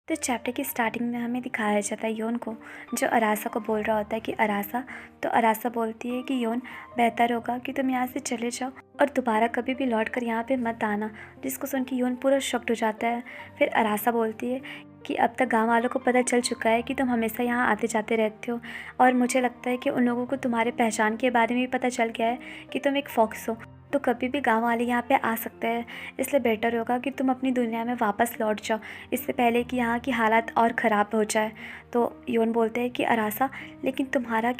तो चैप्टर की स्टार्टिंग में हमें दिखाया जाता है योन को, जो अरासा को बोल रहा होता है कि अरासा। तो अरासा बोलती है कि योन, बेहतर होगा कि तुम यहाँ से चले जाओ और दोबारा कभी भी लौट कर यहाँ पे मत आना। जिसको सुन के योन पूरा शॉक्ड हो जाता है। फिर अरासा बोलती है कि अब तक गांव वालों को पता चल चुका है कि तुम हमेशा यहाँ आते जाते रहते हो, और मुझे लगता है कि उन लोगों को तुम्हारे पहचान के बारे में भी पता चल गया है कि तुम एक फॉक्स हो, तो कभी भी गांव वाले यहाँ पे आ सकते हैं। इसलिए बेटर होगा कि तुम अपनी दुनिया में वापस लौट जाओ, इससे पहले कि यहाँ की हालात और ख़राब हो जाए। तो योन बोलते हैं कि अरासा, लेकिन तुम्हारा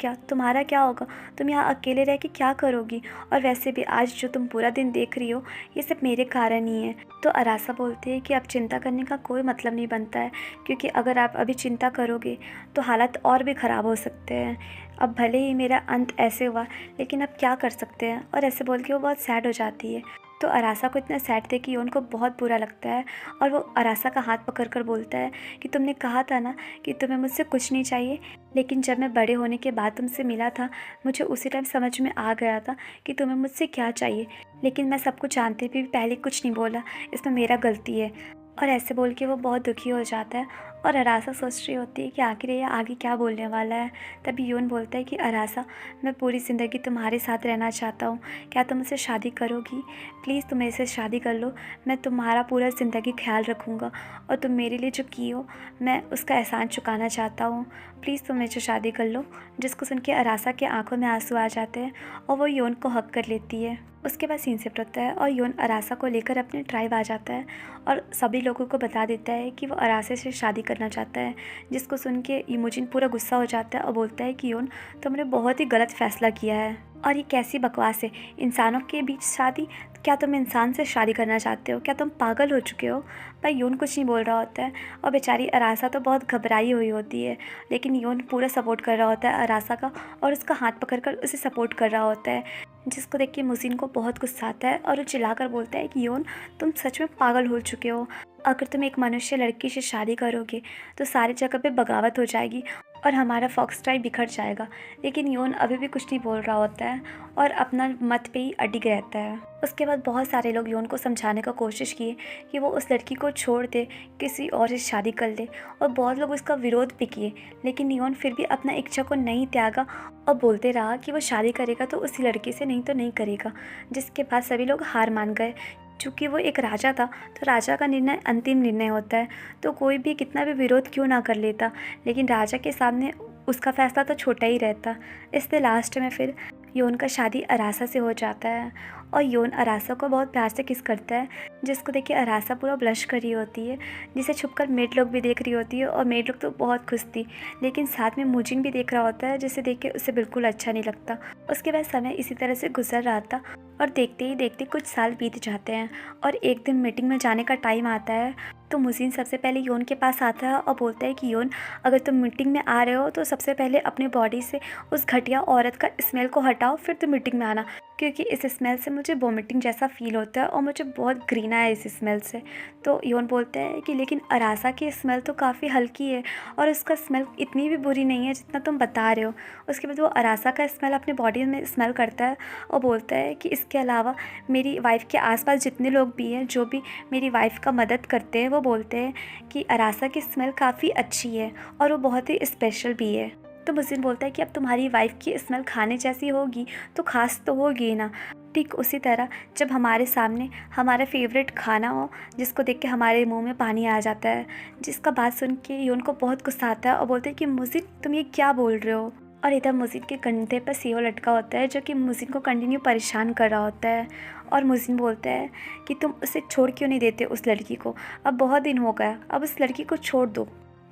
क्या होगा? तुम यहाँ अकेले रह के क्या करोगी? और वैसे भी आज जो तुम पूरा दिन देख रही हो, ये सब मेरे कारण ही है। तो अरासा बोलते हैं कि अब चिंता करने का कोई मतलब नहीं बनता है, क्योंकि अगर आप अभी चिंता करोगे तो हालात और भी ख़राब हो सकते हैं। अब भले ही मेरा अंत ऐसे हुआ, लेकिन अब क्या कर सकते हैं। और ऐसे बोल के वो बहुत सैड हो जाती है। तो अरासा को इतना सैड थे कि उनको बहुत बुरा लगता है, और वो अरासा का हाथ पकड़ कर बोलता है कि तुमने कहा था ना कि तुम्हें मुझसे कुछ नहीं चाहिए, लेकिन जब मैं बड़े होने के बाद तुमसे मिला था, मुझे उसी टाइम समझ में आ गया था कि तुम्हें मुझसे क्या चाहिए, लेकिन मैं सब कुछ जानते भी पहले कुछ नहीं बोला, इसमें मेरा गलती है। और ऐसे बोल के वो बहुत दुखी हो जाता है। और अरासा सोच रही होती है कि आखिर ये आगे क्या बोलने वाला है। तभी योन बोलता है कि अरासा, मैं पूरी ज़िंदगी तुम्हारे साथ रहना चाहता हूँ, क्या तुम मुझसे शादी करोगी? प्लीज़ तुम मेरे से शादी कर लो, मैं तुम्हारा पूरा ज़िंदगी ख्याल रखूँगा, और तुम मेरे लिए जो की हो, मैं उसका एहसान चुकाना चाहता हूँ। प्लीज़ तुम मेरे से शादी कर लो। जिसको सुन के अरासा के आंखों में आंसू आ जाते हैं, और वो योन को हक कर लेती है। उसके बाद सीन शिफ्ट होता है और योन अरासा को लेकर अपने ट्राइब आ जाता है, और सभी लोगों को बता देता है कि वो अरासे से शादी करना चाहता है। जिसको सुन के इमोजिन पूरा गुस्सा हो जाता है और बोलता है कि योन, तुमने बहुत ही गलत फैसला किया है, और ये कैसी बकवास है, इंसानों के बीच शादी? क्या तुम इंसान से शादी करना चाहते हो? क्या तुम पागल हो चुके हो? पर योन कुछ नहीं बोल रहा होता है, और बेचारी अरासा तो बहुत घबराई हुई होती है, लेकिन योन पूरा सपोर्ट कर रहा होता है अरासा का, और उसका हाथ पकड़कर उसे सपोर्ट कर रहा होता है। जिसको देख के मुसीन को बहुत गुस्सा आता है, और वो चिल्लाकर बोलता है कि योन, तुम सच में पागल हो चुके हो। अगर तुम एक मनुष्य लड़की से शादी करोगे तो सारी जगह पे बगावत हो जाएगी, और हमारा फॉक्स ट्राइब बिखर जाएगा। लेकिन योन अभी भी कुछ नहीं बोल रहा होता है, और अपना मत पे ही अडिग रहता है। उसके बाद बहुत सारे लोग योन को समझाने का कोशिश किए कि वो उस लड़की को छोड़ दे, किसी और से शादी कर ले, और बहुत लोग उसका विरोध भी किए, लेकिन योन फिर भी अपना इच्छा को नहीं त्यागा, और बोलते रहा कि वो शादी करेगा तो उसी लड़की से, नहीं तो नहीं करेगा। जिसके बाद सभी लोग हार मान गए। चूँकि वो एक राजा था, तो राजा का निर्णय अंतिम निर्णय होता है, तो कोई भी कितना भी विरोध क्यों ना कर लेता, लेकिन राजा के सामने उसका फैसला तो छोटा ही रहता। इसलिए लास्ट में फिर योन का शादी अरासा से हो जाता है, और योन अरासा को बहुत प्यार से किस करता है। जिसको देख के अरासा पूरा ब्लश कर रही होती है, जिसे छुपकर मेड लोग भी देख रही होती है, और मेड लोग तो बहुत खुश थी, लेकिन साथ में मुजिन भी देख रहा होता है, जिसे देख के उसे बिल्कुल अच्छा नहीं लगता। उसके बाद समय इसी तरह से गुजर रहा था, और देखते ही देखते कुछ साल बीत जाते हैं, और एक दिन मीटिंग में जाने का टाइम आता है। तो मुजीन सबसे पहले योन के पास आता है और बोलता है कि योन, अगर तुम मीटिंग में आ रहे हो तो सबसे पहले अपनी बॉडी से उस घटिया औरत का स्मेल को हटाओ, फिर तुम मीटिंग में आना, क्योंकि इस स्मेल से मुझे वोमिटिंग जैसा फील होता है, और मुझे बहुत घृणा है इस स्मेल से। तो योन बोलता है कि लेकिन अरासा की स्मेल तो काफ़ी हल्की है, और उसका स्मेल इतनी भी बुरी नहीं है जितना तुम बता रहे हो। उसके बाद वो अरासा का स्मेल अपने बॉडी में स्मेल करता है, और बोलता है कि इसके अलावा मेरी वाइफ के आसपास जितने लोग भी हैं, जो भी मेरी वाइफ का मदद करते हैं, वो बोलते हैं कि अरासा की स्मेल काफ़ी अच्छी है, और वो बहुत ही स्पेशल भी है। तो मुजिन बोलता है कि अब तुम्हारी वाइफ की स्मेल खाने जैसी होगी तो खास तो होगी ना। ठीक उसी तरह जब हमारे सामने हमारा फेवरेट खाना हो, जिसको देख के हमारे मुंह में पानी आ जाता है। जिसका बात सुन के योन को बहुत गुस्सा आता है, और बोलते हैं कि मुजिन, तुम ये क्या बोल रहे हो? और इधर मुजिन के कंधे पर सीओ लटका होता है, जो कि मुजिन को कंटिन्यू परेशान कर रहा होता है। और मुजिन बोलता है कि तुम उसे छोड़ क्यों नहीं देते उस लड़की को? अब बहुत दिन हो गया, अब उस लड़की को छोड़ दो।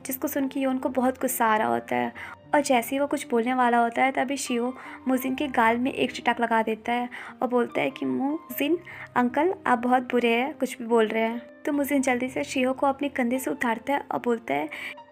जिसको सुन के योन को बहुत गुस्सा आ रहा होता है, और जैसे ही वो कुछ बोलने वाला होता है, तभी शियो मुजिन के गाल में एक चटाक लगा देता है, और बोलता है कि मुजिन अंकल, आप बहुत बुरे हैं, कुछ भी बोल रहे हैं। तो मुजिन जल्दी से शियो को अपने कंधे से उतारता है, और बोलता है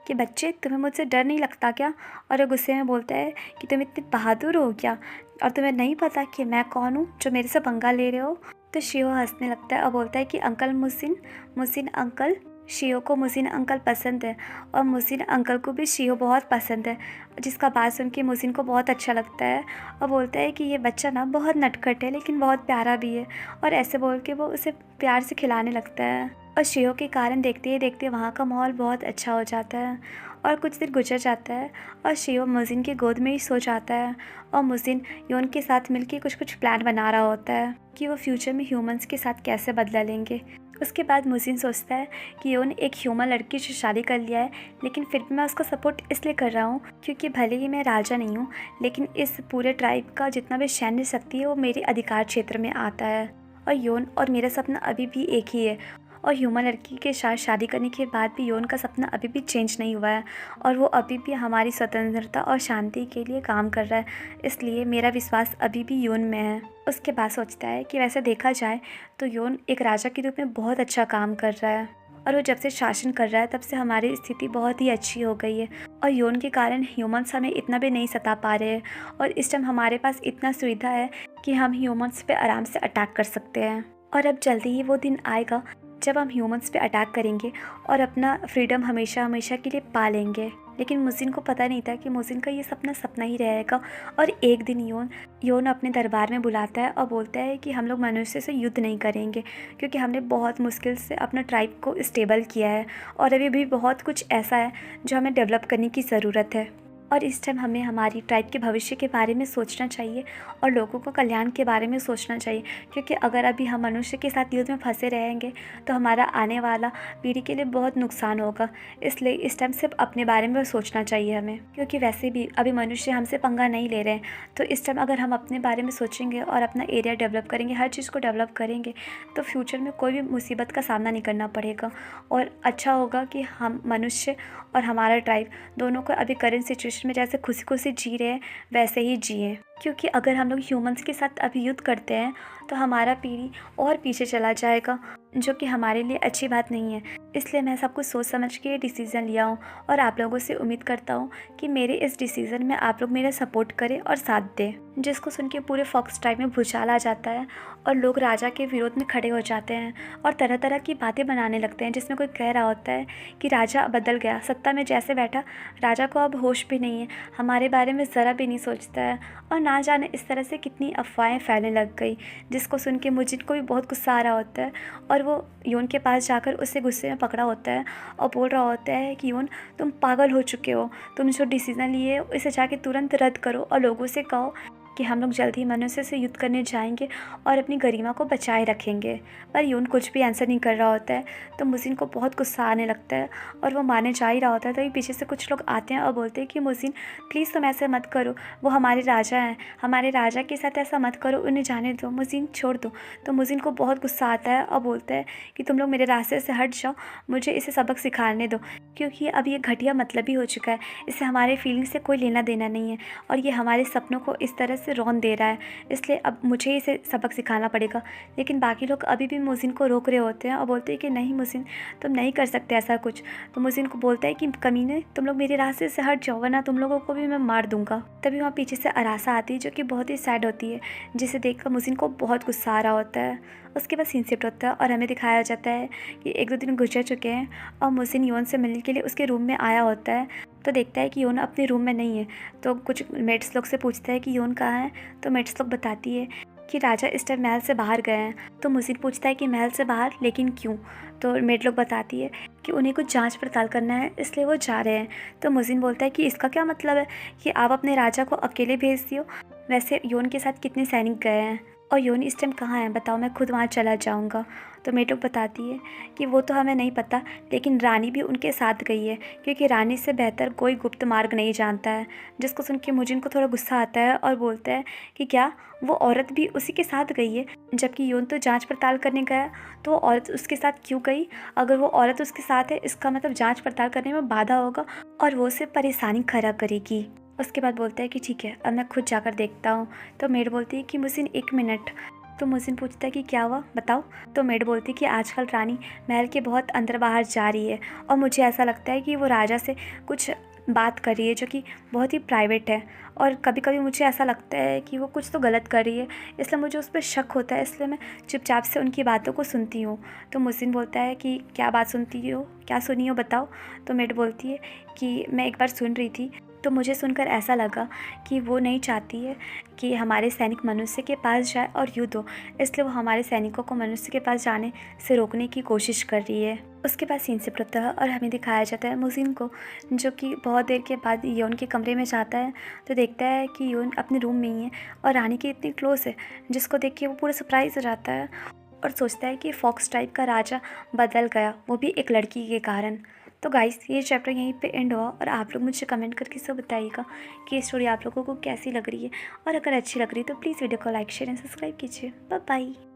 कि बच्चे, तुम्हें मुझसे डर नहीं लगता क्या? और वो गुस्से में बोलता है कि तुम इतने बहादुर हो क्या, और तुम्हें नहीं पता कि मैं कौन हूँ जो मेरे से पंगा ले रहे हो? तो शियो हंसने लगता है और बोलता है कि अंकल मुजिन अंकल। शियो को मुजिन अंकल पसंद है, और मुजिन अंकल को भी शियो बहुत पसंद है। जिसका बात सुन के मुजिन को बहुत अच्छा लगता है, और बोलता है कि ये बच्चा ना बहुत नटखट है, लेकिन बहुत प्यारा भी है। और ऐसे बोल के वो उसे प्यार से खिलाने लगता है। और शेयों के कारण देखते ही देखते वहाँ का माहौल बहुत अच्छा हो जाता है। और कुछ दिन गुजर जाता है और शेयो मुजिन की गोद में ही सो जाता है। और मुजिन योन के साथ मिलके कुछ कुछ प्लान बना रहा होता है कि वो फ्यूचर में ह्यूमंस के साथ कैसे बदला लेंगे। उसके बाद मुजिन सोचता है कि योन एक ह्यूमन लड़की से शादी कर लिया है, लेकिन फिर भी मैं उसका सपोर्ट इसलिए कर रहा हूँ क्योंकि भले ही मैं राजा नहीं हूँ, लेकिन इस पूरे ट्राइब का जितना भी सैन्य शक्ति है वो मेरे अधिकार क्षेत्र में आता है। और योन और मेरा सपना अभी भी एक ही है। और ह्यूमन लड़की के साथ शादी करने के बाद भी योन का सपना अभी भी चेंज नहीं हुआ है और वो अभी भी हमारी स्वतंत्रता और शांति के लिए काम कर रहा है। इसलिए मेरा विश्वास अभी भी योन में है। उसके बाद सोचता है कि वैसे देखा जाए तो योन एक राजा के रूप में बहुत अच्छा काम कर रहा है और वो जब से शासन कर रहा है तब से हमारी स्थिति बहुत ही अच्छी हो गई है। और योन के कारण ह्यूमंस हमें इतना भी नहीं सता पा रहे हैं और इस टाइम हमारे पास इतना सुविधा है कि हम ह्यूमंस पे आराम से अटैक कर सकते हैं। और अब जल्दी ही वो दिन आएगा जब हम ह्यूमंस पे अटैक करेंगे और अपना फ्रीडम हमेशा हमेशा के लिए पा लेंगे। लेकिन मुजिन को पता नहीं था कि मुजिन का ये सपना सपना ही रहेगा। और एक दिन योन अपने दरबार में बुलाता है और बोलता है कि हम लोग मनुष्य से युद्ध नहीं करेंगे क्योंकि हमने बहुत मुश्किल से अपना ट्राइब को स्टेबल किया है और अभी भी बहुत कुछ ऐसा है जो हमें डेवलप करने की ज़रूरत है। और इस टाइम हमें हमारी ट्राइब के भविष्य के बारे में सोचना चाहिए और लोगों को कल्याण के बारे में सोचना चाहिए क्योंकि अगर अभी हम मनुष्य के साथ युद्ध में फंसे रहेंगे तो हमारा आने वाला पीढ़ी के लिए बहुत नुकसान होगा। इसलिए इस टाइम सिर्फ अपने बारे में सोचना चाहिए हमें, क्योंकि वैसे भी अभी मनुष्य हमसे पंगा नहीं ले रहे हैं। तो इस टाइम अगर हम अपने बारे में सोचेंगे और अपना एरिया डेवलप करेंगे, हर चीज़ को डेवलप करेंगे, तो फ्यूचर में कोई भी मुसीबत का सामना नहीं करना पड़ेगा और अच्छा होगा कि हम मनुष्य और हमारा ट्राइब दोनों को अभी करेंट सिचुएशन में जैसे खुशी खुशी जी रहे हैं वैसे ही जिए। क्योंकि अगर हम लोग ह्यूमंस के साथ अभी युद्ध करते हैं तो हमारा पीढ़ी और पीछे चला जाएगा, जो कि हमारे लिए अच्छी बात नहीं है। इसलिए मैं सब कुछ सोच समझ के ये डिसीज़न लिया हूँ और आप लोगों से उम्मीद करता हूँ कि मेरे इस डिसीज़न में आप लोग मेरा सपोर्ट करें और साथ दें। जिसको सुन के पूरे फॉक्स ट्राइब में भूचाल आ जाता है और लोग राजा के विरोध में खड़े हो जाते हैं और तरह तरह की बातें बनाने लगते हैं, जिसमें कोई कह रहा होता है कि राजा बदल गया, सत्ता में जैसे बैठा राजा को अब होश भी नहीं है, हमारे बारे में ज़रा भी नहीं सोचता है। और ना जाने इस तरह से कितनी अफवाहें फैलने लग गई, जिसको सुन के मुजिन को भी बहुत गुस्सा आ रहा होता है और वो योन के पास जाकर उसे गुस्से में पकड़ा होता है और बोल रहा होता है कि योन, तुम पागल हो चुके हो, तुम जो डिसीज़न लिए हो इसे जाके तुरंत रद्द करो और लोगों से कहो कि हम लोग जल्द ही मनुष्य से युद्ध करने जाएंगे और अपनी गरिमा को बचाए रखेंगे। पर योन कुछ भी आंसर नहीं कर रहा होता है तो मुजिन को बहुत गुस्सा आने लगता है और वो मारने जा ही रहा होता है। तभी पीछे से कुछ लोग आते हैं और बोलते हैं कि मुजिन प्लीज़ तुम ऐसे मत करो, वो हमारे राजा हैं, हमारे राजा के साथ ऐसा मत करो, उन्हें जाने दो, मुजिन छोड़ दो। तो मुजिन को बहुत गुस्सा आता है और बोलता है कि तुम लोग मेरे रास्ते से हट जाओ, मुझे इसे सबक सिखाने दो, क्योंकि अब ये घटिया मतलबी हो चुका है, इससे हमारे फीलिंग से कोई लेना देना नहीं है और ये हमारे सपनों को इस तरह से रौन दे रहा है, इसलिए अब मुझे इसे सबक सिखाना पड़ेगा। लेकिन बाकी लोग अभी भी मुजिन को रोक रहे होते हैं और बोलते हैं कि नहीं मुजिन, तुम नहीं कर सकते ऐसा कुछ। तो मुजिन को बोलता है कि कमीने, तुम लोग मेरे रास्ते से हट जाओ वरना तुम लोगों को भी मैं मार दूंगा। तभी वहाँ पीछे से अरासा आती है जो कि बहुत ही सैड होती है, जिसे देखकर मुजिन को बहुत गुस्सा आ रहा होता है। उसके बाद सीन शिफ्ट होता है और हमें दिखाया जाता है कि 1-2 दिन गुजर चुके हैं और मुजिन योन से मिलने के लिए उसके रूम में आया होता है। तो देखता है कि योन अपने रूम में नहीं है, तो कुछ मेट्स लोग से पूछता है कि योन कहाँ है। तो मेट्स लोग बताती है कि राजा इस टाइम महल से बाहर गए हैं। तो मुजिन पूछता है कि महल से बाहर, लेकिन क्यों? तो मेट लोग बताती है कि उन्हें कुछ जांच पड़ताल करना है, इसलिए वो जा रहे हैं। तो मुजिन बोलता है कि इसका क्या मतलब है कि आप अपने राजा को अकेले भेज दियो, वैसे योन के साथ कितने सैनिक गए हैं और योन इस टाइम कहाँ है बताओ, मैं खुद वहाँ चला जाऊँगा। तो मेट लोग बताती है कि वो तो हमें नहीं पता, लेकिन रानी भी उनके साथ गई है क्योंकि रानी से बेहतर कोई गुप्त मार्ग नहीं जानता है। जिसको सुन के मुजिन को थोड़ा गुस्सा आता है और बोलता है कि क्या वो औरत भी उसी के साथ गई है, जबकि योन तो जांच पड़ताल करने गया, तो वो औरत उसके साथ क्यों गई? अगर वो औरत उसके साथ है इसका मतलब जांच पड़ताल करने में बाधा होगा और वो उसे परेशानी खड़ा करेगी। उसके बाद बोलता है कि ठीक है, अब मैं खुद जाकर देखता हूँ। तो मेड बोलती है कि मुजिन 1 मिनट। तो मुजिन पूछता है कि क्या हुआ बताओ। तो मेड बोलती है कि आजकल रानी महल के बहुत अंदर बाहर जा रही है और मुझे ऐसा लगता है कि वो राजा से कुछ बात कर रही है जो कि बहुत ही प्राइवेट है, और कभी कभी मुझे ऐसा लगता है कि वो कुछ तो गलत कर रही है, इसलिए मुझे उस पर शक होता है, इसलिए मैं चुपचाप से उनकी बातों को सुनती हूँ। तो मुजिन बोलता है कि क्या बात सुनती हो, क्या सुनी हो बताओ। तो मेड बोलती है कि मैं एक बार सुन रही थी तो मुझे सुनकर ऐसा लगा कि वो नहीं चाहती है कि हमारे सैनिक मनुष्य के पास जाए और युद्ध हो, इसलिए वो हमारे सैनिकों को मनुष्य के पास जाने से रोकने की कोशिश कर रही है। उसके बाद सीन से होता है और हमें दिखाया जाता है मुजिन को, जो कि बहुत देर के बाद योन के कमरे में जाता है तो देखता है कि योन अपने रूम में ही है और रानी के इतनी क्लोज है, जिसको देख के वो पूरा सरप्राइज हो जाता है और सोचता है कि फॉक्स टाइप का राजा बदल गया, वो भी एक लड़की के कारण। तो गाइस, ये चैप्टर यहीं पे एंड हुआ और आप लोग मुझे कमेंट करके सब बताइएगा कि ये स्टोरी आप लोगों को कैसी लग रही है, और अगर अच्छी लग रही है तो प्लीज़ वीडियो को लाइक शेयर एंड सब्सक्राइब कीजिए। Bye bye.